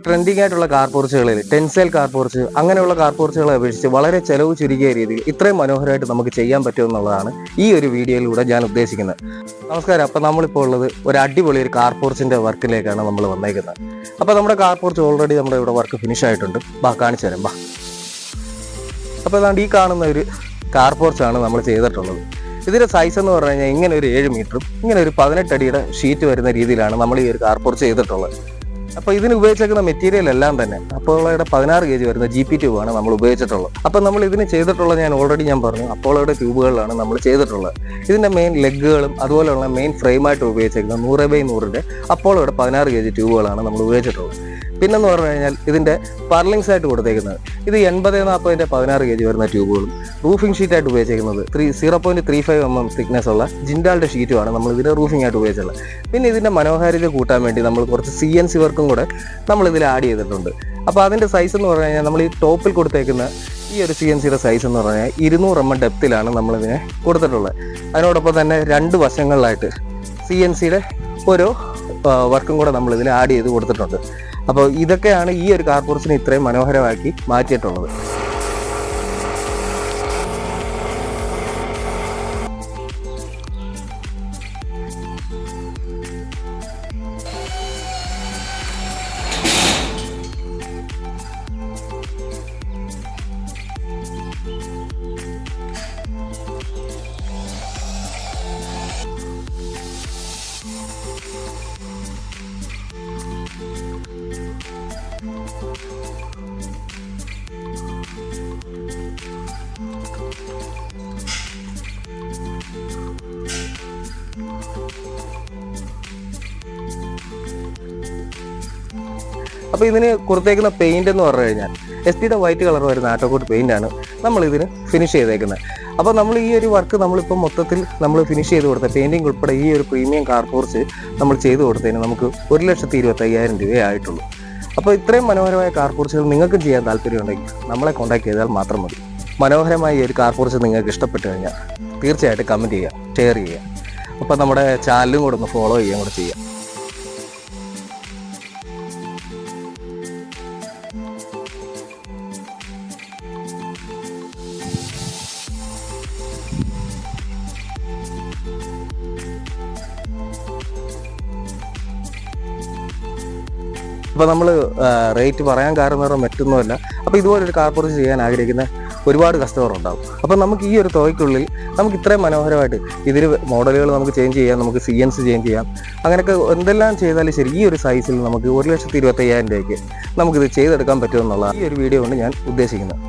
Trending ആയിട്ടുള്ള car പോർച്ചുകളിൽ tensile car porch അങ്ങനെയുള്ള car പോർച്ചുകളെ അപേക്ഷിച്ച് വളരെ ചെലവ് ചുരുങ്ങിയ രീതിയിൽ ഇത്രയും മനോഹരമായിട്ട് നമുക്ക് ചെയ്യാൻ പറ്റുമെന്നുള്ളതാണ് ഈ ഒരു വീഡിയോയിലൂടെ ഞാൻ ഉദ്ദേശിക്കുന്നത്. നമസ്കാരം. അപ്പോൾ നമ്മളിപ്പോൾ ഉള്ളത് ഒരു അടിപൊളി ഒരു കാർ പോർച്ചിൻ്റെ വർക്കിലേക്കാണ് നമ്മൾ വന്നേക്കുന്നത്. അപ്പോൾ നമ്മുടെ കാർ പോർച്ച് ഓൾറെഡി നമ്മുടെ ഇവിടെ വർക്ക് ഫിനിഷ് ആയിട്ടുണ്ട്. കാണിച്ചു തരാം. അപ്പോൾ അതാണ്ട് ഈ കാണുന്ന ഒരു കാർ പോർച്ചാണ് നമ്മൾ ചെയ്തിട്ടുള്ളത്. ഇതിൻ്റെ സൈസ് എന്ന് പറഞ്ഞു കഴിഞ്ഞാൽ ഇങ്ങനെ ഒരു 7 മീറ്ററും ഇങ്ങനെ ഒരു 18 അടിയുടെ ഷീറ്റ് വരുന്ന രീതിയിലാണ് നമ്മൾ ഈ ഒരു കാർ പോർച്ച് ചെയ്തിട്ടുള്ളത്. അപ്പോൾ ഇതിന് ഉപയോഗിച്ചേക്കുന്ന മെറ്റീരിയൽ എല്ലാം തന്നെ അപ്പോളോയുടെ 16 kg വരുന്ന GP ട്യൂബാണ് നമ്മൾ ഉപയോഗിച്ചിട്ടുള്ളത്. അപ്പോൾ നമ്മൾ ഇതിന് ചെയ്തിട്ടുള്ളത് ഞാൻ പറഞ്ഞു അപ്പോളോയുടെ ട്യൂബുകളിലാണ് നമ്മൾ ചെയ്തിട്ടുള്ളത്. ഇതിൻ്റെ മെയിൻ ലെഗുകളും അതുപോലെയുള്ള മെയിൻ ഫ്രെയിമായിട്ട് ഉപയോഗിച്ചേക്കുന്ന 100/100 അപ്പോളോയുടെ 16 kg ട്യൂബുകളാണ് നമ്മൾ ഉപയോഗിച്ചിട്ടുള്ളത്. പിന്നെന്ന് പറഞ്ഞു കഴിഞ്ഞാൽ ഇതിൻ്റെ പർലിങ്സ് ആയിട്ട് കൊടുത്തേക്കുന്നത് ഇത് 80-40 16 kg വരുന്ന ട്യൂബുകളും റൂഫിംഗ് ഷീറ്റായിട്ട് ഉപയോഗിച്ചേക്കുന്നത് 0.35 mm തിക്നെസ് ഉള്ള ജിൻഡാലിൻ്റെ ഷീറ്റുമാണ് നമ്മൾ ഇതിൻ്റെ റൂഫിംഗ് ആയിട്ട് ഉപയോഗിച്ചുള്ളത്. പിന്നെ ഇതിൻ്റെ മനോഹാരിത കൂട്ടാൻ വേണ്ടി നമ്മൾ കുറച്ച് CNC വർക്കും കൂടെ നമ്മൾ ഇതിൽ ആഡ് ചെയ്തിട്ടുണ്ട്. അപ്പോൾ അതിൻ്റെ സൈസ് എന്ന് പറഞ്ഞു കഴിഞ്ഞാൽ നമ്മൾ ഈ ടോപ്പിൽ കൊടുത്തേക്കുന്ന ഈ ഒരു CNCയുടെ സൈസ് എന്ന് പറഞ്ഞാൽ 200 mm ഡെപ്തിലാണ് നമ്മളിതിനെ കൊടുത്തിട്ടുള്ളത്. അതിനോടൊപ്പം തന്നെ 2 വശങ്ങളിലായിട്ട് CNCയുടെ ഓരോ വർക്കും കൂടെ നമ്മളിതിൽ ആഡ് ചെയ്ത് കൊടുത്തിട്ടുണ്ട്. അപ്പോൾ ഇതൊക്കെയാണ് ഈ ഒരു കാർ പോർച്ചിനെ ഇത്രയും മനോഹരമാക്കി മാറ്റിയിട്ടുള്ളത്. അപ്പോൾ ഇതിന് കൊടുത്തേക്കുന്ന പെയിന്റ് എന്ന് പറഞ്ഞു കഴിഞ്ഞാൽ STയുടെ വൈറ്റ് കളർ വരുന്ന ആട്ടോക്കോട്ട് പെയിന്റാണ് നമ്മൾ ഇതിന് ഫിനിഷ് ചെയ്തേക്കുന്നത്. അപ്പോൾ നമ്മൾ ഈ ഒരു വർക്ക് നമ്മളിപ്പോൾ മൊത്തത്തിൽ നമ്മൾ ഫിനിഷ് ചെയ്ത് കൊടുത്ത പെയിന്റിംഗ് ഉൾപ്പെടെ ഈ ഒരു പ്രീമിയം കാർ പോർച്ച് നമ്മൾ ചെയ്ത് കൊടുത്തതിന് നമുക്ക് 1,25,000 രൂപയേ ആയിട്ടുള്ളൂ. അപ്പോൾ ഇത്രയും മനോഹരമായ കാർ പോർച്ചുകൾ നിങ്ങൾക്കും ചെയ്യാൻ താല്പര്യമുണ്ടെങ്കിൽ നമ്മളെ കോൺടാക്ട് ചെയ്താൽ മാത്രം മതി. മനോഹരമായ ഈ ഒരു കാർ പോർച്ച് നിങ്ങൾക്ക് ഇഷ്ടപ്പെട്ട് കഴിഞ്ഞാൽ തീർച്ചയായിട്ടും കമൻറ്റ് ചെയ്യുക, ഷെയർ ചെയ്യുക. അപ്പോൾ നമ്മുടെ ചാനലും കൂടെ ഒന്ന് ഫോളോ ചെയ്യുകയും കൂടെ ചെയ്യുക. അപ്പോൾ നമ്മൾ റേറ്റ് പറയാൻ കാരണം എന്ന് പറഞ്ഞാൽ മറ്റൊന്നുമല്ല. അപ്പോൾ ഇതുപോലൊരു കാർ പോർച്ച് ചെയ്യാൻ ആഗ്രഹിക്കുന്ന ഒരുപാട് കസ്റ്റമർ ഉണ്ടാവും. അപ്പോൾ നമുക്ക് ഈ ഒരു തുകയ്ക്കുള്ളിൽ നമുക്ക് ഇത്രയും മനോഹരമായിട്ട് ഇതിൽ മോഡലുകൾ നമുക്ക് ചേഞ്ച് ചെയ്യാം, നമുക്ക് CNC ചേഞ്ച് ചെയ്യാം. അങ്ങനെയൊക്കെ എന്തെല്ലാം ചെയ്താലും ശരി ഈ ഒരു സൈസിൽ നമുക്ക് 1,25,000 രൂപയ്ക്ക് നമുക്കിത് ചെയ്തെടുക്കാൻ പറ്റുമെന്നുള്ള ഈ ഒരു വീഡിയോ കൊണ്ട് ഞാൻ ഉദ്ദേശിക്കുന്നത്.